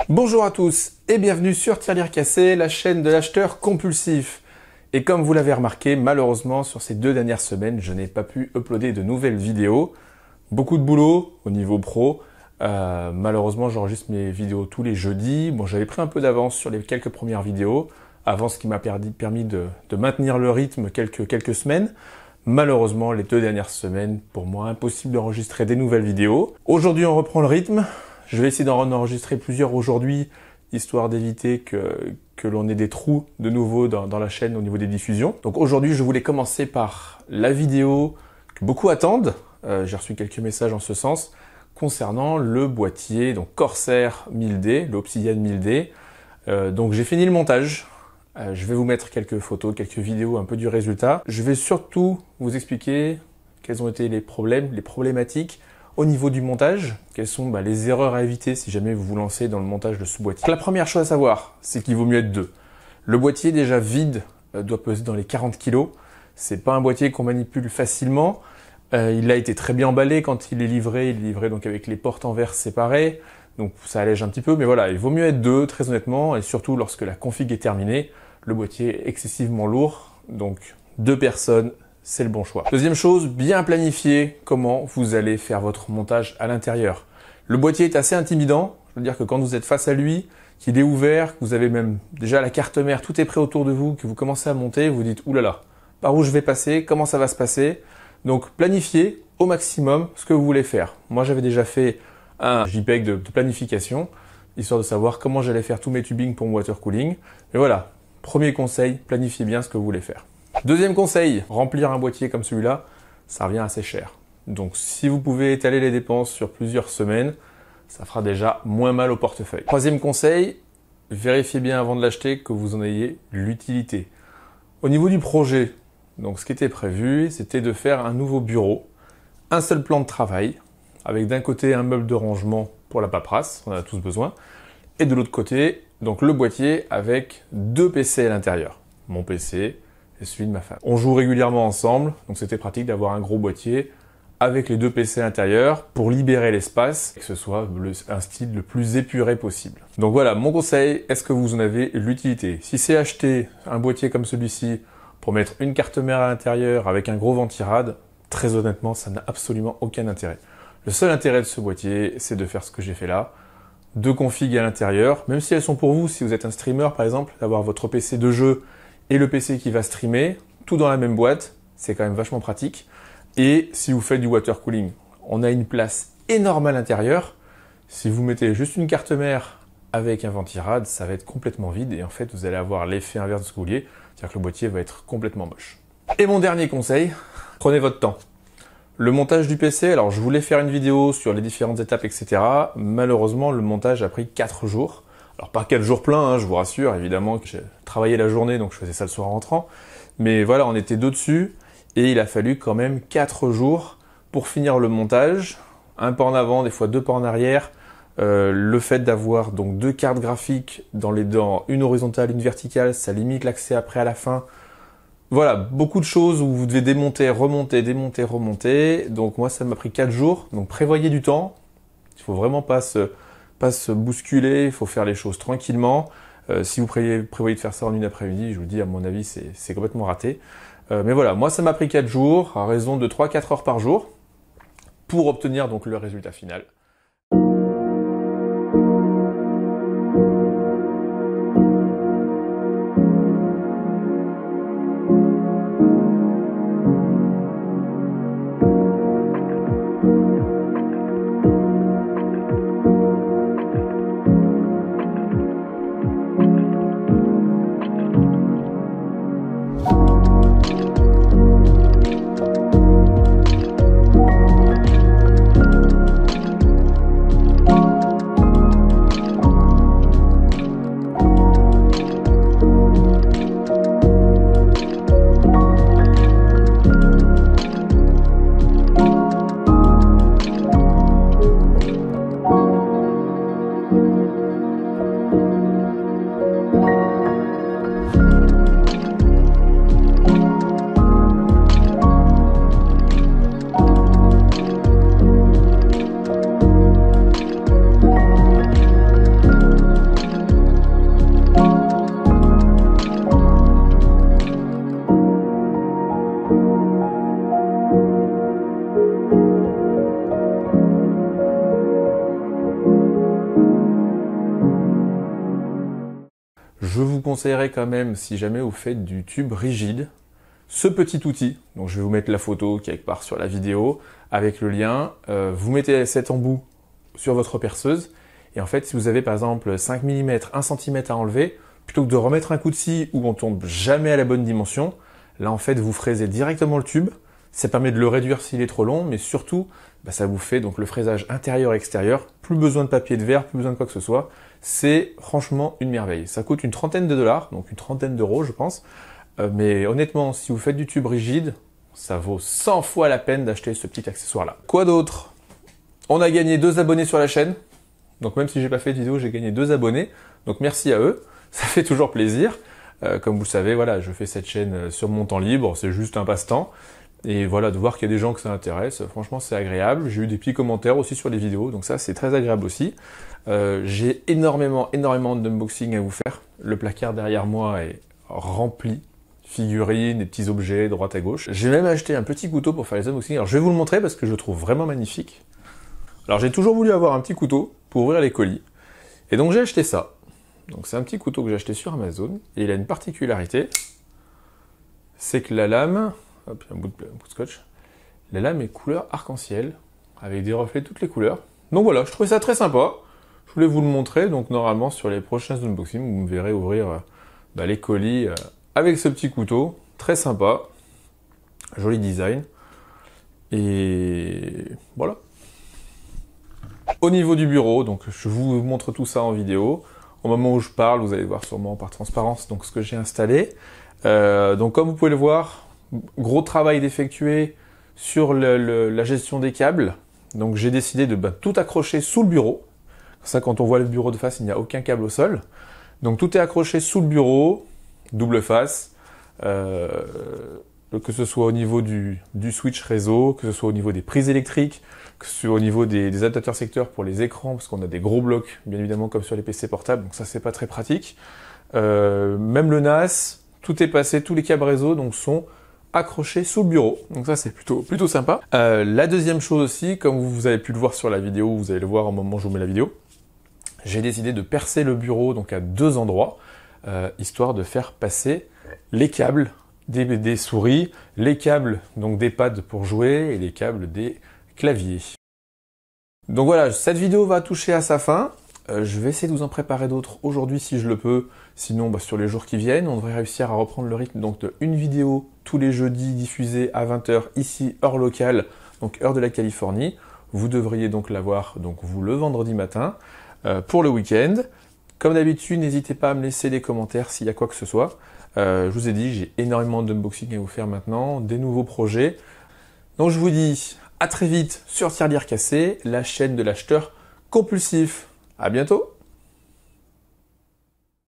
Bonjour à tous et bienvenue sur Tirelire Cassé, la chaîne de l'acheteur compulsif. Et comme vous l'avez remarqué, malheureusement sur ces 2 dernières semaines, je n'ai pas pu uploader de nouvelles vidéos. Beaucoup de boulot au niveau pro. Malheureusement, j'enregistre mes vidéos tous les jeudis. Bon, j'avais pris un peu d'avance sur les quelques premières vidéos, avant ce qui m'a permis de maintenir le rythme quelques semaines. Malheureusement, les 2 dernières semaines, pour moi, impossible d'enregistrer des nouvelles vidéos. Aujourd'hui, on reprend le rythme. Je vais essayer d'en enregistrer plusieurs aujourd'hui, histoire d'éviter que l'on ait des trous de nouveau dans la chaîne au niveau des diffusions. Donc aujourd'hui, je voulais commencer par la vidéo que beaucoup attendent. J'ai reçu quelques messages en ce sens concernant le boîtier donc Corsair 1000D, l'Obsidian 1000D. Donc j'ai fini le montage. Je vais vous mettre quelques photos, quelques vidéos un peu du résultat. Je vais surtout vous expliquer quels ont été les problèmes, les problématiques au niveau du montage, quelles sont les erreurs à éviter si jamais vous vous lancez dans le montage de ce boîtier. La première chose à savoir, c'est qu'il vaut mieux être 2. Le boîtier déjà vide doit peser dans les 40 kg. C'est pas un boîtier qu'on manipule facilement. Il a été très bien emballé quand il est livré. Il est livré donc avec les portes en verre séparées. Donc ça allège un petit peu, mais voilà, il vaut mieux être 2 très honnêtement, et surtout lorsque la config est terminée. Le boîtier est excessivement lourd, donc 2 personnes, c'est le bon choix. Deuxième chose, bien planifier comment vous allez faire votre montage à l'intérieur. Le boîtier est assez intimidant, je veux dire que quand vous êtes face à lui, qu'il est ouvert, que vous avez même déjà la carte mère, tout est prêt autour de vous, que vous commencez à monter, vous dites oulala, par où je vais passer, comment ça va se passer. Donc planifiez au maximum ce que vous voulez faire. Moi j'avais déjà fait un JPEG de planification, histoire de savoir comment j'allais faire tous mes tubings pour mon water cooling. Mais voilà, premier conseil, planifiez bien ce que vous voulez faire. Deuxième conseil, remplir un boîtier comme celui-là, ça revient assez cher. Donc si vous pouvez étaler les dépenses sur plusieurs semaines, ça fera déjà moins mal au portefeuille. Troisième conseil, vérifiez bien avant de l'acheter que vous en ayez l'utilité. Au niveau du projet, donc ce qui était prévu, c'était de faire un nouveau bureau, un seul plan de travail, avec d'un côté un meuble de rangement pour la paperasse, on en a tous besoin, et de l'autre côté, donc le boîtier avec 2 PC à l'intérieur. Mon PC et celui de ma femme. On joue régulièrement ensemble, donc c'était pratique d'avoir un gros boîtier avec les 2 PC à l'intérieur pour libérer l'espace et que ce soit un style le plus épuré possible. Donc voilà, mon conseil, est-ce que vous en avez l'utilité? Si c'est acheter un boîtier comme celui-ci pour mettre une carte mère à l'intérieur avec un gros ventirad, très honnêtement, ça n'a absolument aucun intérêt. Le seul intérêt de ce boîtier, c'est de faire ce que j'ai fait là. 2 configs à l'intérieur, même si elles sont pour vous, si vous êtes un streamer par exemple, d'avoir votre PC de jeu et le PC qui va streamer, tout dans la même boîte, c'est quand même vachement pratique. Et si vous faites du water cooling, on a une place énorme à l'intérieur. Si vous mettez juste une carte mère avec un ventirad, ça va être complètement vide et en fait vous allez avoir l'effet inverse de ce que vous vouliez, c'est-à-dire que le boîtier va être complètement moche. Et mon dernier conseil, prenez votre temps. Le montage du PC, alors je voulais faire une vidéo sur les différentes étapes, etc. Malheureusement, le montage a pris 4 jours. Alors pas 4 jours pleins, je vous rassure, évidemment que j'ai travaillé la journée, donc je faisais ça le soir en rentrant. Mais voilà, on était 2 dessus, et il a fallu quand même 4 jours pour finir le montage. Un pas en avant, des fois 2 pas en arrière. Le fait d'avoir donc 2 cartes graphiques dans les dents, une horizontale, une verticale, ça limite l'accès après à la fin. Voilà, beaucoup de choses où vous devez démonter, remonter, démonter, remonter. Donc moi, ça m'a pris 4 jours. Donc prévoyez du temps. Il faut vraiment pas se bousculer. Il faut faire les choses tranquillement. Si vous prévoyez de faire ça en une après-midi, je vous dis, à mon avis, c'est complètement raté. Mais voilà, moi, ça m'a pris 4 jours, à raison de 3-4 heures par jour, pour obtenir donc le résultat final. Je vous conseillerais quand même, si jamais vous faites du tube rigide, ce petit outil. Donc je vais vous mettre la photo quelque part sur la vidéo avec le lien. Vous mettez cet embout sur votre perceuse. Et en fait, si vous avez par exemple 5 mm, 1 cm à enlever, plutôt que de remettre un coup de scie où on tombe jamais à la bonne dimension, là en fait vous fraisez directement le tube. Ça permet de le réduire s'il est trop long, mais surtout, ça vous fait donc le fraisage intérieur-extérieur. Plus besoin de papier de verre, plus besoin de quoi que ce soit. C'est franchement une merveille. Ça coûte une trentaine de dollars, donc une trentaine d'euros je pense. Mais honnêtement, si vous faites du tube rigide, ça vaut 100 fois la peine d'acheter ce petit accessoire-là. Quoi d'autre? On a gagné 2 abonnés sur la chaîne. Donc même si j'ai pas fait de vidéo, j'ai gagné 2 abonnés. Donc merci à eux. Ça fait toujours plaisir. Comme vous le savez, voilà, je fais cette chaîne sur mon temps libre. C'est juste un passe-temps. Et voilà, de voir qu'il y a des gens que ça intéresse, franchement c'est agréable. J'ai eu des petits commentaires aussi sur les vidéos, donc ça c'est très agréable aussi. J'ai énormément d'unboxing à vous faire. Le placard derrière moi est rempli, figurines, des petits objets droite à gauche. J'ai même acheté un petit couteau pour faire les unboxings. Alors je vais vous le montrer parce que je le trouve vraiment magnifique. Alors j'ai toujours voulu avoir un petit couteau pour ouvrir les colis. Et donc j'ai acheté ça. Donc c'est un petit couteau que j'ai acheté sur Amazon. Et il a une particularité, c'est que la lame... Hop, un bout de scotch. La lame est couleur arc-en-ciel, avec des reflets de toutes les couleurs. Donc voilà, je trouvais ça très sympa. Je voulais vous le montrer. Donc normalement, sur les prochains unboxings, vous me verrez ouvrir les colis avec ce petit couteau. Très sympa. Joli design. Et voilà. Au niveau du bureau, donc je vous montre tout ça en vidéo. Au moment où je parle, vous allez voir sûrement par transparence donc ce que j'ai installé. Donc comme vous pouvez le voir, gros travail d'effectuer sur la gestion des câbles. Donc j'ai décidé de tout accrocher sous le bureau. Comme ça, quand on voit le bureau de face, il n'y a aucun câble au sol. Donc tout est accroché sous le bureau, double face, que ce soit au niveau du switch réseau, que ce soit au niveau des prises électriques, que ce soit au niveau des adaptateurs secteurs pour les écrans, parce qu'on a des gros blocs, bien évidemment, comme sur les PC portables, donc ça c'est pas très pratique. Même le NAS, tout est passé, tous les câbles réseau donc sont accroché sous le bureau. Donc ça, c'est plutôt sympa. La deuxième chose aussi, comme vous avez pu le voir sur la vidéo, vous allez le voir au moment où je vous mets la vidéo, j'ai décidé de percer le bureau donc à 2 endroits, histoire de faire passer les câbles des souris, les câbles donc des pads pour jouer et les câbles des claviers. Donc voilà, cette vidéo va toucher à sa fin. Je vais essayer de vous en préparer d'autres aujourd'hui si je le peux. Sinon, sur les jours qui viennent, on devrait réussir à reprendre le rythme donc de une vidéo tous les jeudis diffusée à 20 h ici, heure locale, donc heure de la Californie. Vous devriez donc l'avoir donc vous le vendredi matin pour le week-end. Comme d'habitude, n'hésitez pas à me laisser des commentaires s'il y a quoi que ce soit. Je vous ai dit, j'ai énormément d'unboxing à vous faire maintenant, des nouveaux projets. Donc je vous dis à très vite sur Tirelire Cassé, la chaîne de l'acheteur compulsif. À bientôt!